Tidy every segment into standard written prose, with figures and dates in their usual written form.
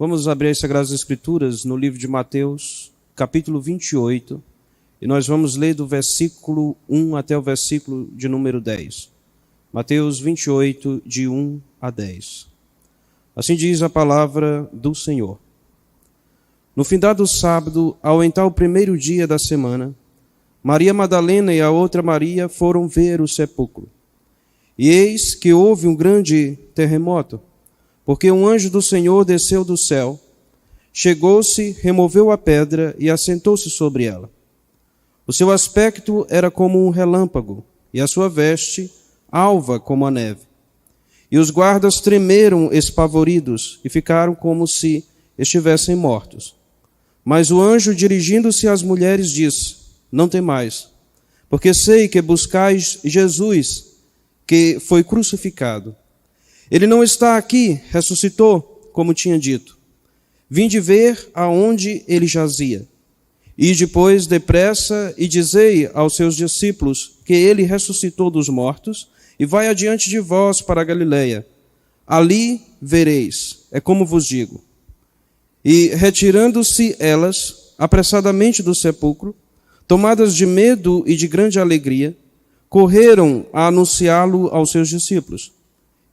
Vamos abrir as Sagradas Escrituras no livro de Mateus, capítulo 28, e nós vamos ler do versículo 1 até o versículo de número 10. Mateus 28, de 1 a 10. Assim diz a palavra do Senhor. No findado sábado, ao entrar o primeiro dia da semana, Maria Madalena e a outra Maria foram ver o sepulcro. E eis que houve um grande terremoto, porque um anjo do Senhor desceu do céu, chegou-se, removeu a pedra e assentou-se sobre ela. O seu aspecto era como um relâmpago, e a sua veste alva como a neve. E os guardas tremeram espavoridos e ficaram como se estivessem mortos. Mas o anjo, dirigindo-se às mulheres, disse: Não temais, porque sei que buscais Jesus, que foi crucificado. Ele não está aqui, ressuscitou, como tinha dito. Vinde ver aonde ele jazia. E depois, depressa, e dizei aos seus discípulos que ele ressuscitou dos mortos, e vai adiante de vós para a Galileia. Ali vereis, é como vos digo. E retirando-se elas, apressadamente do sepulcro, tomadas de medo e de grande alegria, correram a anunciá-lo aos seus discípulos.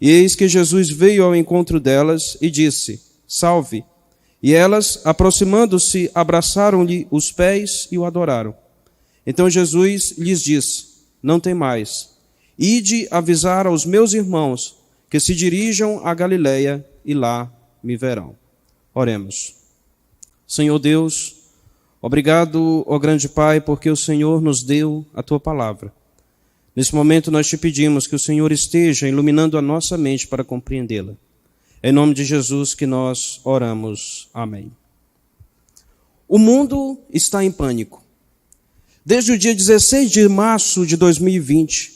E eis que Jesus veio ao encontro delas e disse: Salve! E elas, aproximando-se, abraçaram-lhe os pés e o adoraram. Então Jesus lhes disse: Não temais. Ide avisar aos meus irmãos que se dirijam a Galileia e lá me verão. Oremos. Senhor Deus, obrigado, ó grande Pai, porque o Senhor nos deu a Tua palavra. Nesse momento nós te pedimos que o Senhor esteja iluminando a nossa mente para compreendê-la. É em nome de Jesus que nós oramos. Amém. O mundo está em pânico. Desde o dia 16 de março de 2020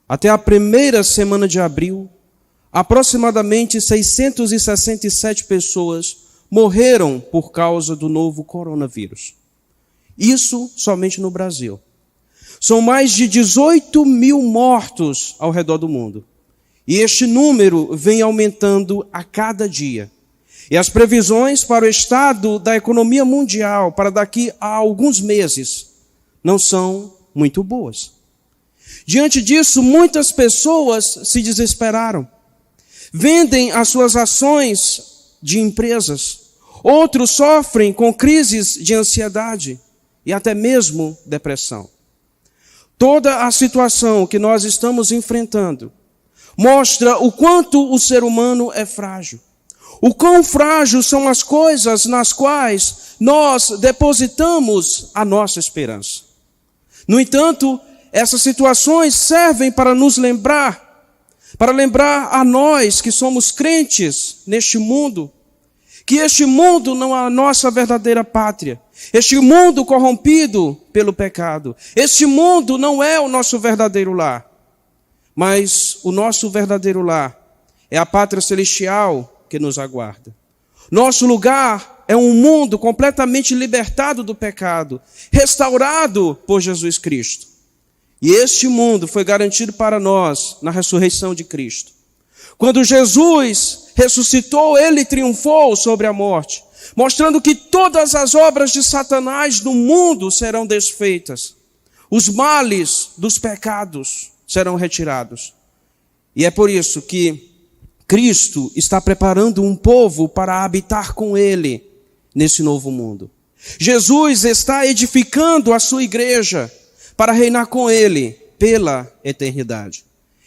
até a primeira semana de abril, aproximadamente 667 pessoas morreram por causa do novo coronavírus. Isso somente no Brasil. São mais de 18 mil mortos ao redor do mundo. E este número vem aumentando a cada dia. E as previsões para o estado da economia mundial para daqui a alguns meses não são muito boas. Diante disso, muitas pessoas se desesperaram. Vendem as suas ações de empresas. Outros sofrem com crises de ansiedade e até mesmo depressão. Toda a situação que nós estamos enfrentando mostra o quanto o ser humano é frágil. O quão frágil são as coisas nas quais nós depositamos a nossa esperança. No entanto, essas situações servem para nos lembrar, a nós que somos crentes neste mundo, que este mundo não é a nossa verdadeira pátria. Este mundo corrompido pelo pecado. Este mundo não é o nosso verdadeiro lar. Mas o nosso verdadeiro lar é a pátria celestial que nos aguarda. Nosso lugar é um mundo completamente libertado do pecado, restaurado por Jesus Cristo. E este mundo foi garantido para nós na ressurreição de Cristo. Quando Jesus ressuscitou, ele triunfou sobre a morte, mostrando que todas as obras de Satanás no mundo serão desfeitas. Os males dos pecados serão retirados. E é por isso que Cristo está preparando um povo para habitar com ele nesse novo mundo. Jesus está edificando a sua igreja para reinar com ele pela eternidade.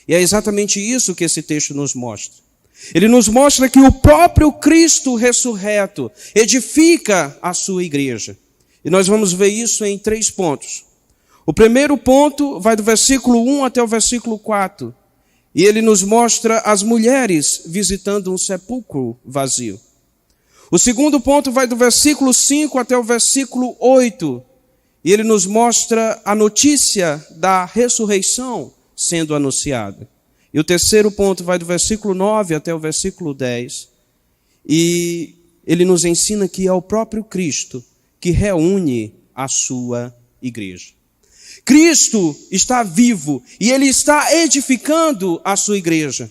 E é exatamente isso que esse texto nos mostra. Ele nos mostra que o próprio Cristo ressurreto edifica a sua igreja. E nós vamos ver isso em 3 pontos. O primeiro ponto vai do versículo 1 até o versículo 4. E ele nos mostra as mulheres visitando um sepulcro vazio. O segundo ponto vai do versículo 5 até o versículo 8. E ele nos mostra a notícia da ressurreição sendo anunciada. E o terceiro ponto vai do versículo 9 até o versículo 10. E ele nos ensina que é o próprio Cristo que reúne a sua igreja. Cristo está vivo e ele está edificando a sua igreja.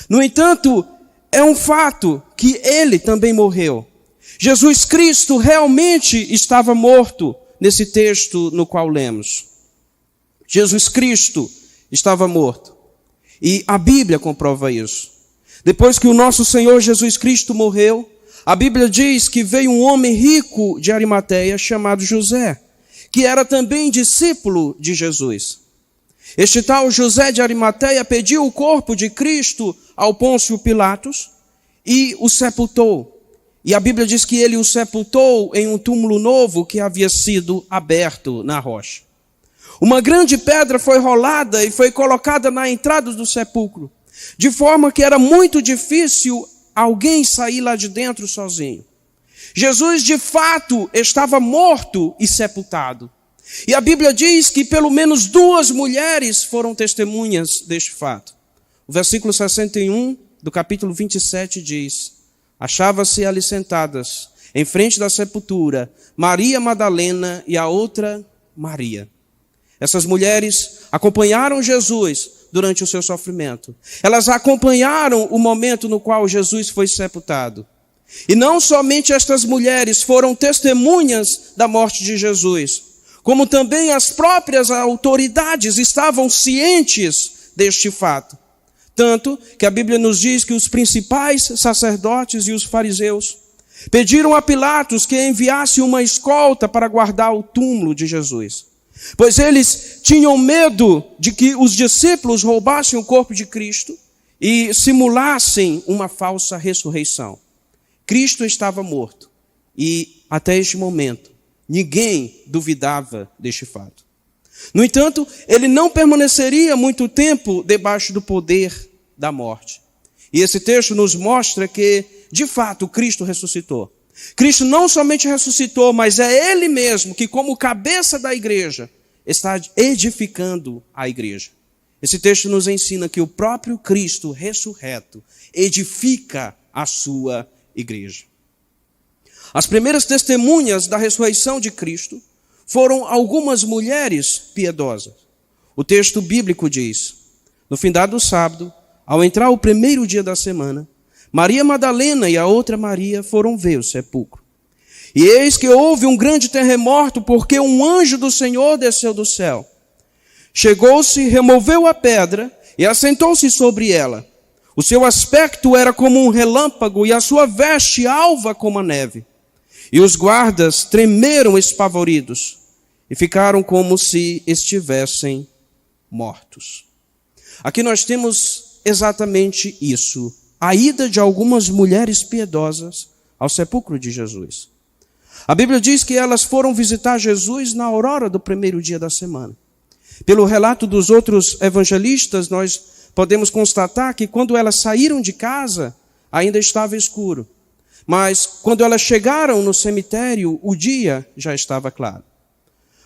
No entanto, é um fato que ele também morreu. Jesus Cristo realmente estava morto nesse texto no qual lemos. Jesus Cristo estava morto. E a Bíblia comprova isso. Depois que o nosso Senhor Jesus Cristo morreu, a Bíblia diz que veio um homem rico de Arimateia chamado José, que era também discípulo de Jesus. Este tal José de Arimateia pediu o corpo de Cristo ao Pôncio Pilatos e o sepultou. E a Bíblia diz que ele o sepultou em um túmulo novo que havia sido aberto na rocha. Uma grande pedra foi rolada e foi colocada na entrada do sepulcro, de forma que era muito difícil alguém sair lá de dentro sozinho. Jesus, de fato, estava morto e sepultado. E a Bíblia diz que pelo menos 2 mulheres foram testemunhas deste fato. O versículo 61 do capítulo 27 diz: achava-se ali sentadas, em frente da sepultura, Maria Madalena e a outra Maria. Essas mulheres acompanharam Jesus durante o seu sofrimento. Elas acompanharam o momento no qual Jesus foi sepultado. E não somente estas mulheres foram testemunhas da morte de Jesus, como também as próprias autoridades estavam cientes deste fato. Tanto que a Bíblia nos diz que os principais sacerdotes e os fariseus pediram a Pilatos que enviasse uma escolta para guardar o túmulo de Jesus, pois eles tinham medo de que os discípulos roubassem o corpo de Cristo e simulassem uma falsa ressurreição. Cristo estava morto e, até este momento, ninguém duvidava deste fato. No entanto, ele não permaneceria muito tempo debaixo do poder da morte. E esse texto nos mostra que, de fato, Cristo ressuscitou. Cristo não somente ressuscitou, mas é Ele mesmo que, como cabeça da igreja, está edificando a igreja. Esse texto nos ensina que o próprio Cristo ressurreto edifica a sua igreja. As primeiras testemunhas da ressurreição de Cristo foram algumas mulheres piedosas. O texto bíblico diz: no findado sábado, ao entrar o primeiro dia da semana, Maria Madalena e a outra Maria foram ver o sepulcro. E eis que houve um grande terremoto, porque um anjo do Senhor desceu do céu. Chegou-se, removeu a pedra e assentou-se sobre ela. O seu aspecto era como um relâmpago e a sua veste alva como a neve. E os guardas tremeram espavoridos e ficaram como se estivessem mortos. Aqui nós temos exatamente isso: a ida de algumas mulheres piedosas ao sepulcro de Jesus. A Bíblia diz que elas foram visitar Jesus na aurora do primeiro dia da semana. Pelo relato dos outros evangelistas, nós podemos constatar que quando elas saíram de casa, ainda estava escuro. Mas quando elas chegaram no cemitério, o dia já estava claro.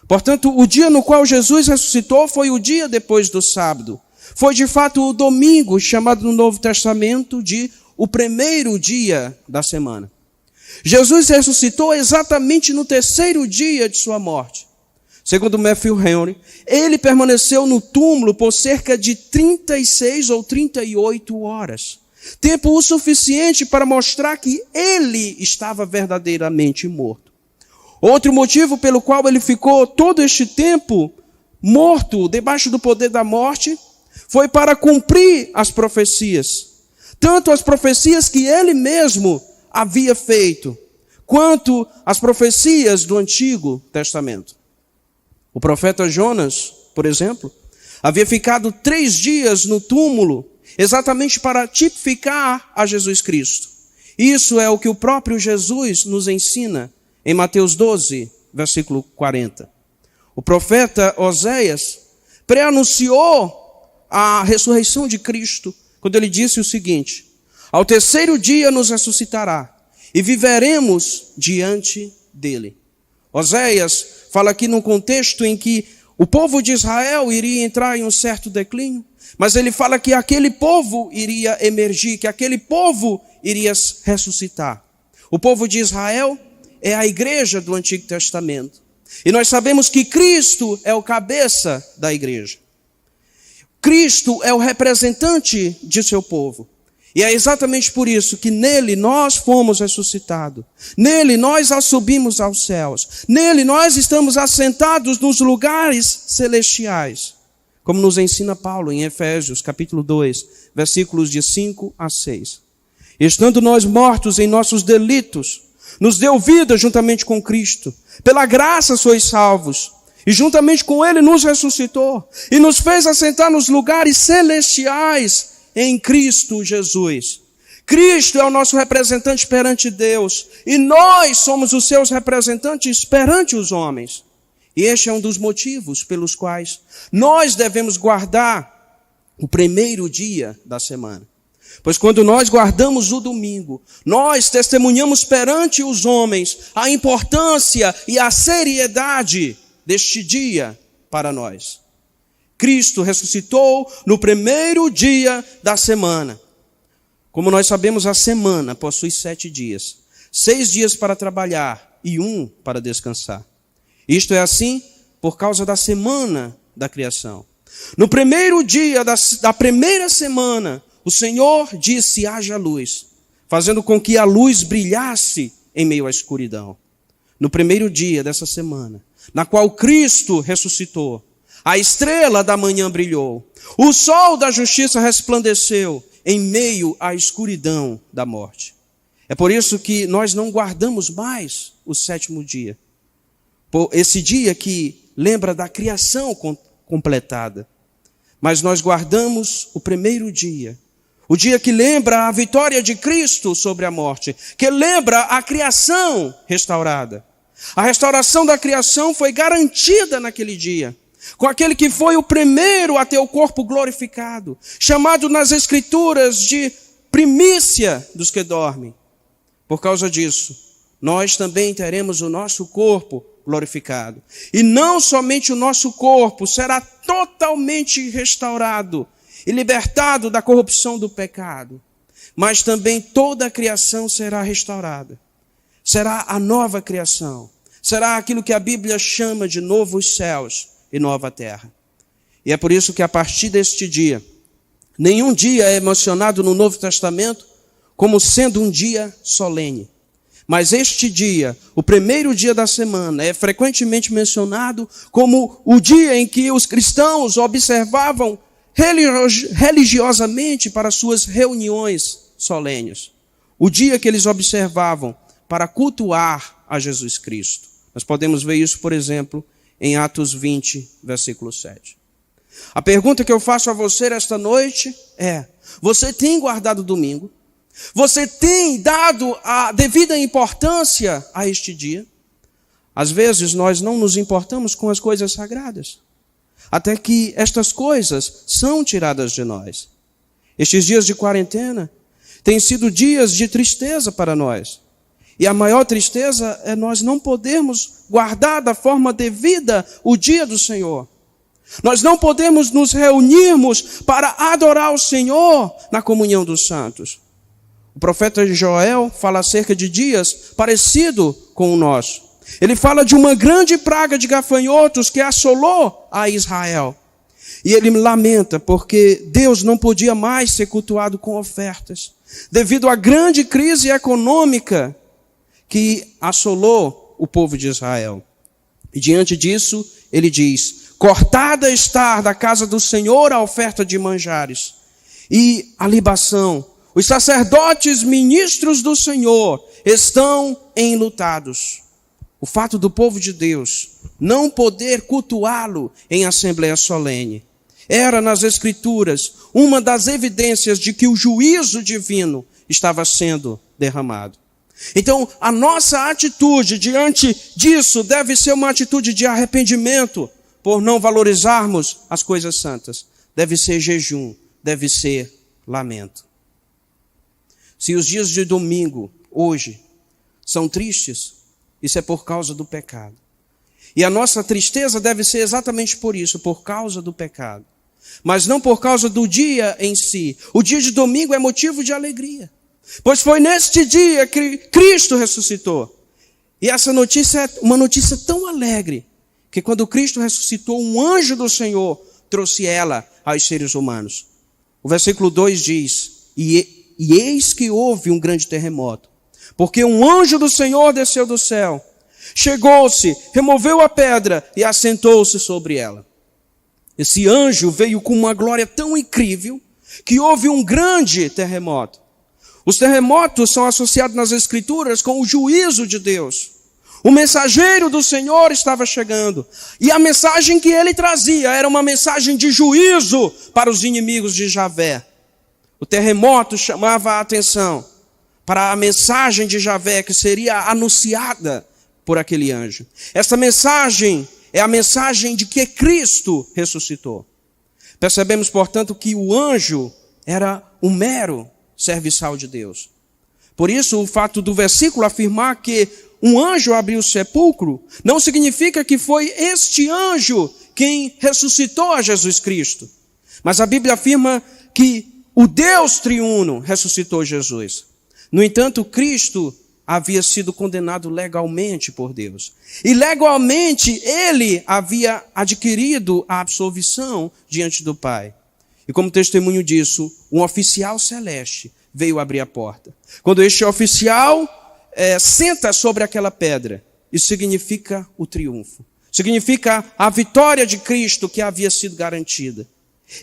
Portanto, o dia no qual Jesus ressuscitou foi o dia depois do sábado. Foi de fato o domingo, chamado no Novo Testamento de o primeiro dia da semana. Jesus ressuscitou exatamente no terceiro dia de sua morte. Segundo Matthew Henry, ele permaneceu no túmulo por cerca de 36 ou 38 horas. Tempo o suficiente para mostrar que ele estava verdadeiramente morto. Outro motivo pelo qual ele ficou todo este tempo morto, debaixo do poder da morte, foi para cumprir as profecias. Tanto as profecias que ele mesmo havia feito, quanto as profecias do Antigo Testamento. O profeta Jonas, por exemplo, havia ficado 3 dias no túmulo, exatamente para tipificar a Jesus Cristo. Isso é o que o próprio Jesus nos ensina em Mateus 12, versículo 40. O profeta Oséias pré-anunciou a ressurreição de Cristo quando ele disse o seguinte: ao terceiro dia nos ressuscitará e viveremos diante dele. Oséias fala aqui num contexto em que o povo de Israel iria entrar em um certo declínio, mas ele fala que aquele povo iria emergir, que aquele povo iria ressuscitar. O povo de Israel é a igreja do Antigo Testamento. E nós sabemos que Cristo é o cabeça da igreja. Cristo é o representante de seu povo. E é exatamente por isso que nele nós fomos ressuscitados. Nele nós subimos aos céus. Nele nós estamos assentados nos lugares celestiais. Como nos ensina Paulo em Efésios, capítulo 2, versículos de 5 a 6. Estando nós mortos em nossos delitos, nos deu vida juntamente com Cristo. Pela graça sois salvos. E juntamente com ele nos ressuscitou. E nos fez assentar nos lugares celestiais em Cristo Jesus. Cristo é o nosso representante perante Deus. E nós somos os seus representantes perante os homens. E este é um dos motivos pelos quais nós devemos guardar o primeiro dia da semana. Pois quando nós guardamos o domingo, nós testemunhamos perante os homens a importância e a seriedade deste dia para nós. Cristo ressuscitou no primeiro dia da semana. Como nós sabemos, a semana possui 7 dias. 6 dias para trabalhar e 1 para descansar. Isto é assim por causa da semana da criação. No primeiro dia da primeira semana, o Senhor disse: haja luz, fazendo com que a luz brilhasse em meio à escuridão. No primeiro dia dessa semana, na qual Cristo ressuscitou, a estrela da manhã brilhou, o sol da justiça resplandeceu em meio à escuridão da morte. É por isso que nós não guardamos mais o 7º dia. Esse dia que lembra da criação completada. Mas nós guardamos o primeiro dia. O dia que lembra a vitória de Cristo sobre a morte. Que lembra a criação restaurada. A restauração da criação foi garantida naquele dia. Com aquele que foi o primeiro a ter o corpo glorificado. Chamado nas Escrituras de primícia dos que dormem. Por causa disso, nós também teremos o nosso corpo glorificado. E não somente o nosso corpo será totalmente restaurado e libertado da corrupção do pecado, mas também toda a criação será restaurada. Será a nova criação. Será aquilo que a Bíblia chama de novos céus e nova terra. E é por isso que a partir deste dia, nenhum dia é mencionado no Novo Testamento como sendo um dia solene. Mas este dia, o primeiro dia da semana, é frequentemente mencionado como o dia em que os cristãos observavam religiosamente para suas reuniões solenes. O dia que eles observavam para cultuar a Jesus Cristo. Nós podemos ver isso, por exemplo, em Atos 20, versículo 7. A pergunta que eu faço a você esta noite é: você tem guardado o domingo? Você tem dado a devida importância a este dia? Às vezes nós não nos importamos com as coisas sagradas, até que estas coisas são tiradas de nós. Estes dias de quarentena têm sido dias de tristeza para nós. E a maior tristeza é nós não podermos guardar da forma devida o dia do Senhor. Nós não podemos nos reunirmos para adorar o Senhor na comunhão dos santos. O profeta Joel fala acerca de dias parecido com o nosso. Ele fala de uma grande praga de gafanhotos que assolou a Israel. E ele lamenta porque Deus não podia mais ser cultuado com ofertas, devido à grande crise econômica que assolou o povo de Israel. E diante disso, ele diz: cortada está da casa do Senhor a oferta de manjares e a libação. Os sacerdotes ministros do Senhor estão enlutados. O fato do povo de Deus não poder cultuá-lo em assembleia solene era, nas Escrituras, uma das evidências de que o juízo divino estava sendo derramado. Então, a nossa atitude diante disso deve ser uma atitude de arrependimento por não valorizarmos as coisas santas. Deve ser jejum, deve ser lamento. Se os dias de domingo, hoje, são tristes, isso é por causa do pecado. E a nossa tristeza deve ser exatamente por isso, por causa do pecado. Mas não por causa do dia em si. O dia de domingo é motivo de alegria. Pois foi neste dia que Cristo ressuscitou. E essa notícia é uma notícia tão alegre, que quando Cristo ressuscitou, um anjo do Senhor trouxe ela aos seres humanos. O versículo 2 diz: e E eis que houve um grande terremoto, porque um anjo do Senhor desceu do céu, chegou-se, removeu a pedra e assentou-se sobre ela. Esse anjo veio com uma glória tão incrível que houve um grande terremoto. Os terremotos são associados nas Escrituras com o juízo de Deus. O mensageiro do Senhor estava chegando, e a mensagem que ele trazia era uma mensagem de juízo para os inimigos de Javé. O terremoto chamava a atenção para a mensagem de Javé que seria anunciada por aquele anjo. Essa mensagem é a mensagem de que Cristo ressuscitou. Percebemos, portanto, que o anjo era um mero serviçal de Deus. Por isso, o fato do versículo afirmar que um anjo abriu o sepulcro não significa que foi este anjo quem ressuscitou a Jesus Cristo. Mas a Bíblia afirma que o Deus triuno ressuscitou Jesus. No entanto, Cristo havia sido condenado legalmente por Deus. E legalmente ele havia adquirido a absolvição diante do Pai. E como testemunho disso, um oficial celeste veio abrir a porta. Quando este oficial senta sobre aquela pedra, isso significa o triunfo. Significa a vitória de Cristo que havia sido garantida.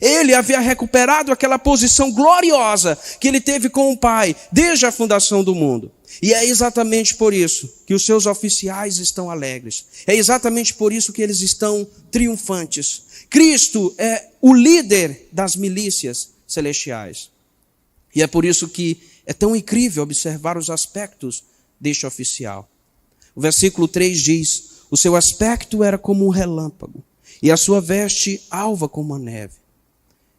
Ele havia recuperado aquela posição gloriosa que ele teve com o Pai desde a fundação do mundo. E é exatamente por isso que os seus oficiais estão alegres. É exatamente por isso que eles estão triunfantes. Cristo é o líder das milícias celestiais. E é por isso que é tão incrível observar os aspectos deste oficial. O versículo 3 diz: o seu aspecto era como um relâmpago, e a sua veste alva como a neve.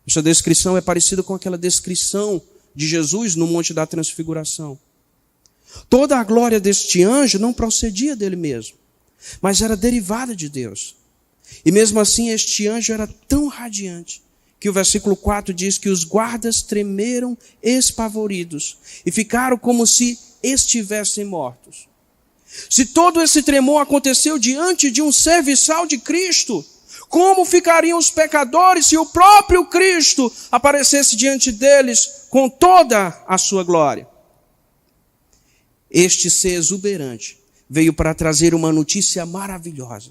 Esta descrição é parecida com aquela descrição de Jesus no Monte da Transfiguração. Toda a glória deste anjo não procedia dele mesmo, mas era derivada de Deus. E mesmo assim este anjo era tão radiante, que o versículo 4 diz que os guardas tremeram espavoridos e ficaram como se estivessem mortos. Se todo esse tremor aconteceu diante de um serviçal de Cristo, como ficariam os pecadores se o próprio Cristo aparecesse diante deles com toda a sua glória? Este ser exuberante veio para trazer uma notícia maravilhosa.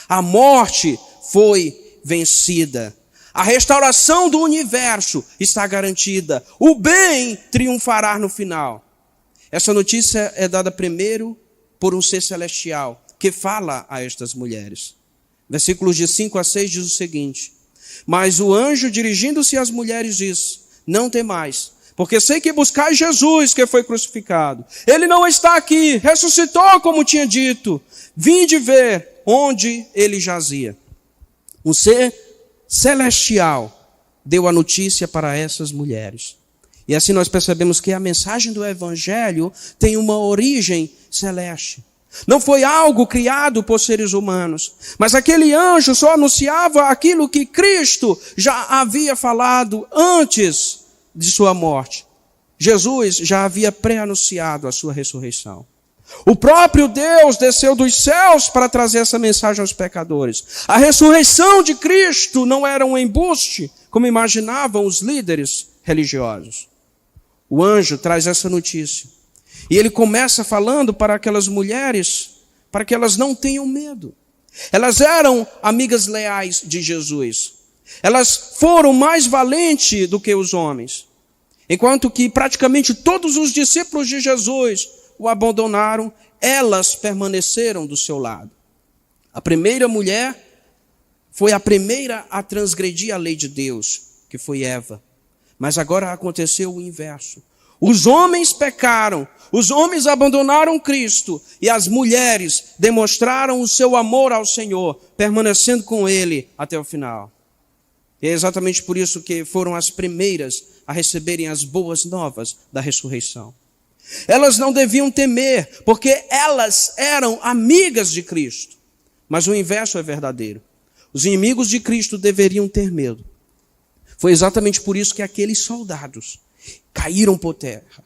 A morte foi vencida. A restauração do universo está garantida. O bem triunfará no final. Essa notícia é dada primeiro por um ser celestial que fala a estas mulheres. Versículos de 5 a 6 diz o seguinte: mas o anjo, dirigindo-se às mulheres, disse: não temais, porque sei que buscais Jesus, que foi crucificado. Ele não está aqui, ressuscitou como tinha dito. Vinde ver onde ele jazia. Um ser celestial deu a notícia para essas mulheres. E assim nós percebemos que a mensagem do Evangelho tem uma origem celeste. Não foi algo criado por seres humanos, mas aquele anjo só anunciava aquilo que Cristo já havia falado antes de sua morte. Jesus já havia pré-anunciado a sua ressurreição. O próprio Deus desceu dos céus para trazer essa mensagem aos pecadores. A ressurreição de Cristo não era um embuste, como imaginavam os líderes religiosos. O anjo traz essa notícia. E ele começa falando para aquelas mulheres, para que elas não tenham medo. Elas eram amigas leais de Jesus. Elas foram mais valentes do que os homens. Enquanto que praticamente todos os discípulos de Jesus o abandonaram, elas permaneceram do seu lado. A primeira mulher foi a primeira a transgredir a lei de Deus, que foi Eva. Mas agora aconteceu o inverso. Os homens pecaram, os homens abandonaram Cristo e as mulheres demonstraram o seu amor ao Senhor, permanecendo com Ele até o final. E é exatamente por isso que foram as primeiras a receberem as boas novas da ressurreição. Elas não deviam temer, porque elas eram amigas de Cristo. Mas o inverso é verdadeiro. Os inimigos de Cristo deveriam ter medo. Foi exatamente por isso que aqueles soldados caíram por terra.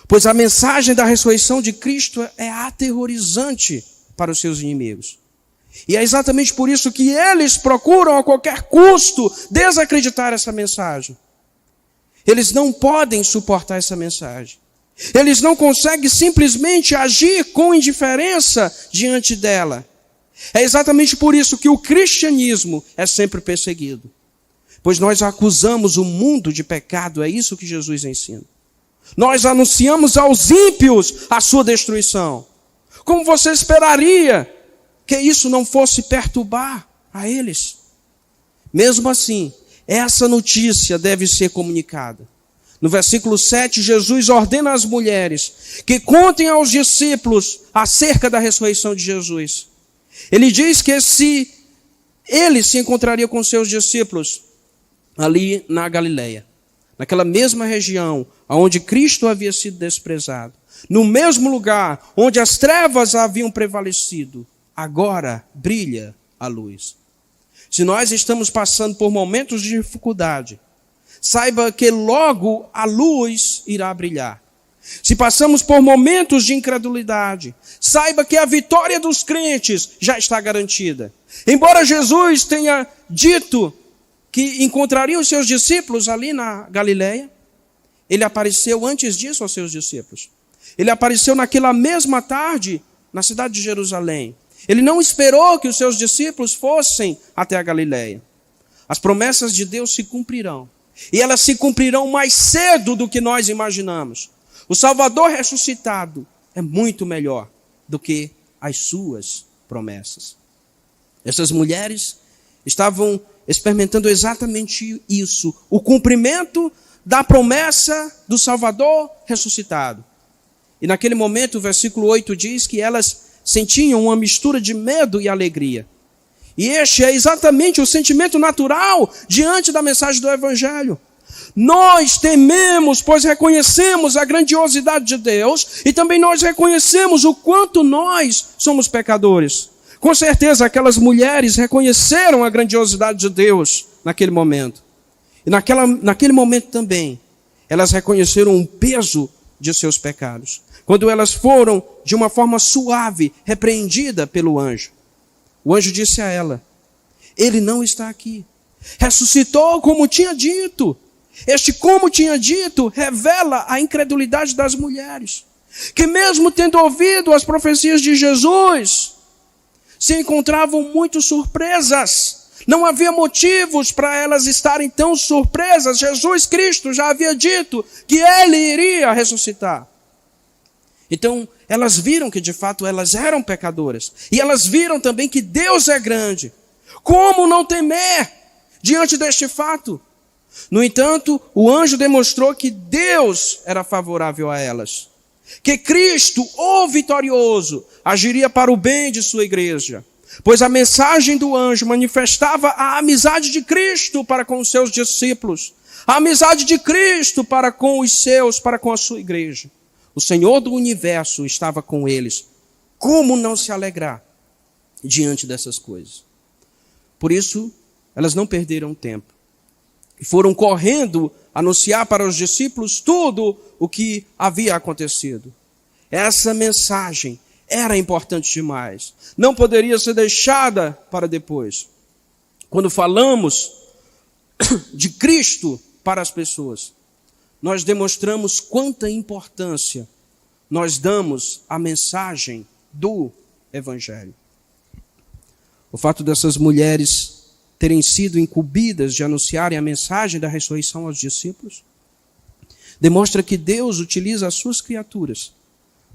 Pois a mensagem da ressurreição de Cristo é aterrorizante para os seus inimigos. E é exatamente por isso que eles procuram a qualquer custo desacreditar essa mensagem. Eles não podem suportar essa mensagem. Eles não conseguem simplesmente agir com indiferença diante dela. É exatamente por isso que o cristianismo é sempre perseguido. Pois nós acusamos o mundo de pecado, é isso que Jesus ensina. Nós anunciamos aos ímpios a sua destruição. Como você esperaria que isso não fosse perturbar a eles? Mesmo assim, essa notícia deve ser comunicada. No versículo 7, Jesus ordena às mulheres que contem aos discípulos acerca da ressurreição de Jesus. Ele diz que ele se encontraria com seus discípulos ali na Galileia, naquela mesma região onde Cristo havia sido desprezado, no mesmo lugar onde as trevas haviam prevalecido, agora brilha a luz. Se nós estamos passando por momentos de dificuldade, saiba que logo a luz irá brilhar. Se passamos por momentos de incredulidade, saiba que a vitória dos crentes já está garantida. Embora Jesus tenha dito que encontraria os seus discípulos ali na Galileia, ele apareceu antes disso aos seus discípulos. Ele apareceu naquela mesma tarde na cidade de Jerusalém. Ele não esperou que os seus discípulos fossem até a Galileia. As promessas de Deus se cumprirão. E elas se cumprirão mais cedo do que nós imaginamos. O Salvador ressuscitado é muito melhor do que as suas promessas. Essas mulheres estavam experimentando exatamente isso, o cumprimento da promessa do Salvador ressuscitado. E naquele momento, o versículo 8 diz que elas sentiam uma mistura de medo e alegria. E este é exatamente o sentimento natural diante da mensagem do Evangelho. Nós tememos, pois reconhecemos a grandiosidade de Deus e também nós reconhecemos o quanto nós somos pecadores. Com certeza aquelas mulheres reconheceram a grandiosidade de Deus naquele momento. E naquele momento também, elas reconheceram o peso de seus pecados. Quando elas foram, de uma forma suave, repreendidas pelo anjo. O anjo disse a ela, ele não está aqui. Ressuscitou como tinha dito. Este como tinha dito revela a incredulidade das mulheres. Que mesmo tendo ouvido as profecias de Jesus, se encontravam muito surpresas. Não havia motivos para elas estarem tão surpresas. Jesus Cristo já havia dito que ele iria ressuscitar. Então, elas viram que de fato elas eram pecadoras. E elas viram também que Deus é grande. Como não temer diante deste fato? No entanto, o anjo demonstrou que Deus era favorável a elas. Que Cristo, o vitorioso, agiria para o bem de sua igreja. Pois a mensagem do anjo manifestava a amizade de Cristo para com os seus discípulos. A amizade de Cristo para com os seus, para com a sua igreja. O Senhor do universo estava com eles. Como não se alegrar diante dessas coisas? Por isso, elas não perderam tempo. E foram correndo anunciar para os discípulos tudo o que havia acontecido. Essa mensagem era importante demais. Não poderia ser deixada para depois. Quando falamos de Cristo para as pessoas, nós demonstramos quanta importância nós damos à mensagem do Evangelho. O fato dessas mulheres terem sido incumbidas de anunciarem a mensagem da ressurreição aos discípulos, demonstra que Deus utiliza as suas criaturas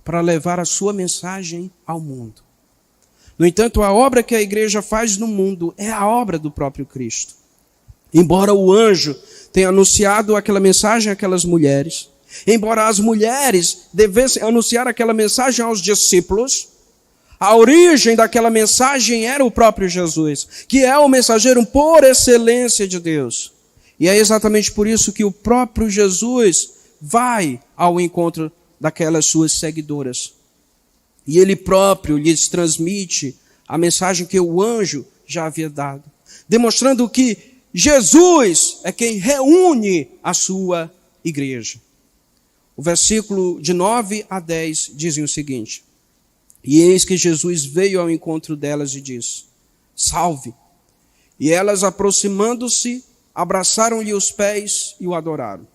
para levar a sua mensagem ao mundo. No entanto, a obra que a igreja faz no mundo é a obra do próprio Cristo. Embora o anjo tenha anunciado aquela mensagem àquelas mulheres, embora as mulheres devessem anunciar aquela mensagem aos discípulos, a origem daquela mensagem era o próprio Jesus, que é o mensageiro por excelência de Deus. E é exatamente por isso que o próprio Jesus vai ao encontro daquelas suas seguidoras. E ele próprio lhes transmite a mensagem que o anjo já havia dado, demonstrando que Jesus é quem reúne a sua igreja. O versículo de 9 a 10 dizem o seguinte: e eis que Jesus veio ao encontro delas e disse, salve. E elas, aproximando-se, abraçaram-lhe os pés e o adoraram.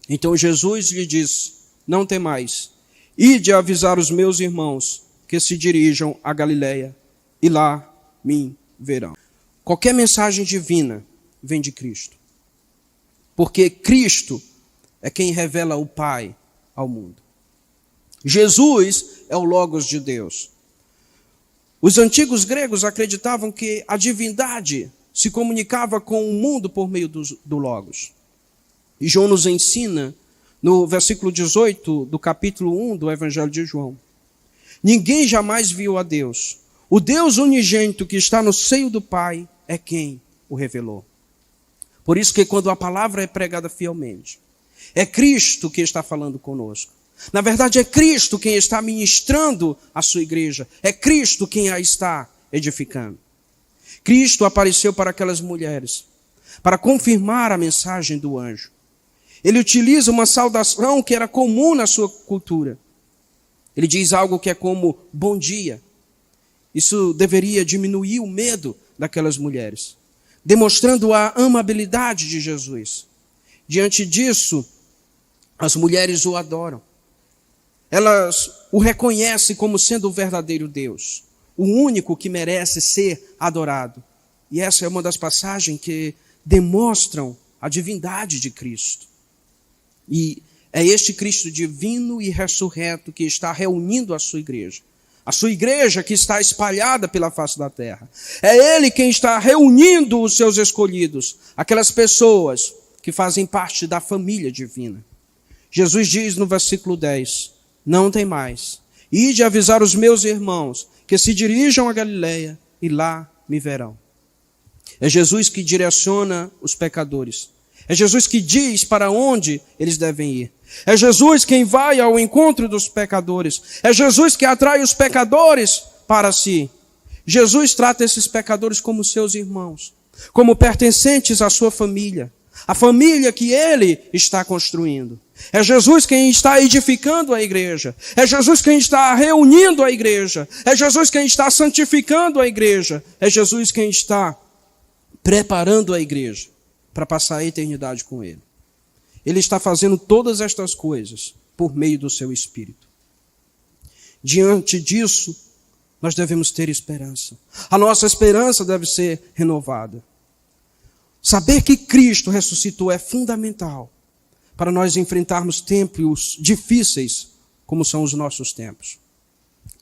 Então Jesus lhe disse: não temais, ide avisar os meus irmãos que se dirijam a Galiléia, e lá me verão. Qualquer mensagem divina vem de Cristo, porque Cristo é quem revela o Pai ao mundo. Jesus é o Logos de Deus. Os antigos gregos acreditavam que a divindade se comunicava com o mundo por meio do Logos. E João nos ensina, no versículo 18 do capítulo 1 do Evangelho de João: ninguém jamais viu a Deus. O Deus unigênito que está no seio do Pai é quem o revelou. Por isso que quando a palavra é pregada fielmente, é Cristo que está falando conosco. Na verdade, é Cristo quem está ministrando a sua igreja. É Cristo quem a está edificando. Cristo apareceu para aquelas mulheres, para confirmar a mensagem do anjo. Ele utiliza uma saudação que era comum na sua cultura. Ele diz algo que é como bom dia. Isso deveria diminuir o medo daquelas mulheres, demonstrando a amabilidade de Jesus. Diante disso, as mulheres o adoram. Elas o reconhecem como sendo o verdadeiro Deus, o único que merece ser adorado. E essa é uma das passagens que demonstram a divindade de Cristo. E é este Cristo divino e ressurreto que está reunindo a sua igreja. A sua igreja que está espalhada pela face da terra. É Ele quem está reunindo os seus escolhidos, aquelas pessoas que fazem parte da família divina. Jesus diz no versículo 10, não temais, ide avisar os meus irmãos que se dirijam a Galiléia e lá me verão. É Jesus que direciona os pecadores. É Jesus que diz para onde eles devem ir. É Jesus quem vai ao encontro dos pecadores. É Jesus que atrai os pecadores para si. Jesus trata esses pecadores como seus irmãos, como pertencentes à sua família, a família que ele está construindo. É Jesus quem está edificando a igreja. É Jesus quem está reunindo a igreja. É Jesus quem está santificando a igreja. É Jesus quem está preparando a igreja para passar a eternidade com ele. Ele está fazendo todas estas coisas por meio do seu Espírito. Diante disso, nós devemos ter esperança. A nossa esperança deve ser renovada. Saber que Cristo ressuscitou é fundamental para nós enfrentarmos tempos difíceis como são os nossos tempos.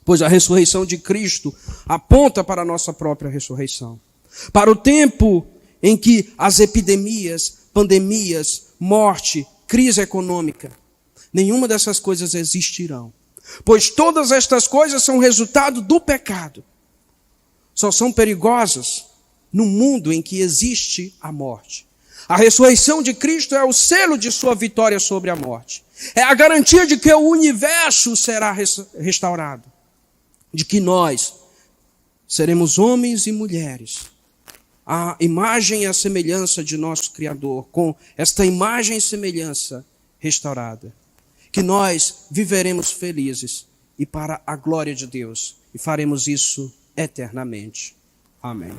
Pois a ressurreição de Cristo aponta para a nossa própria ressurreição. Para o tempo em que as epidemias, pandemias, morte, crise econômica, nenhuma dessas coisas existirão. Pois todas estas coisas são resultado do pecado. Só são perigosas no mundo em que existe a morte. A ressurreição de Cristo é o selo de sua vitória sobre a morte. É a garantia de que o universo será restaurado. De que nós seremos homens e mulheres a imagem e a semelhança de nosso Criador, com esta imagem e semelhança restaurada. Que nós viveremos felizes e para a glória de Deus, e faremos isso eternamente. Amém.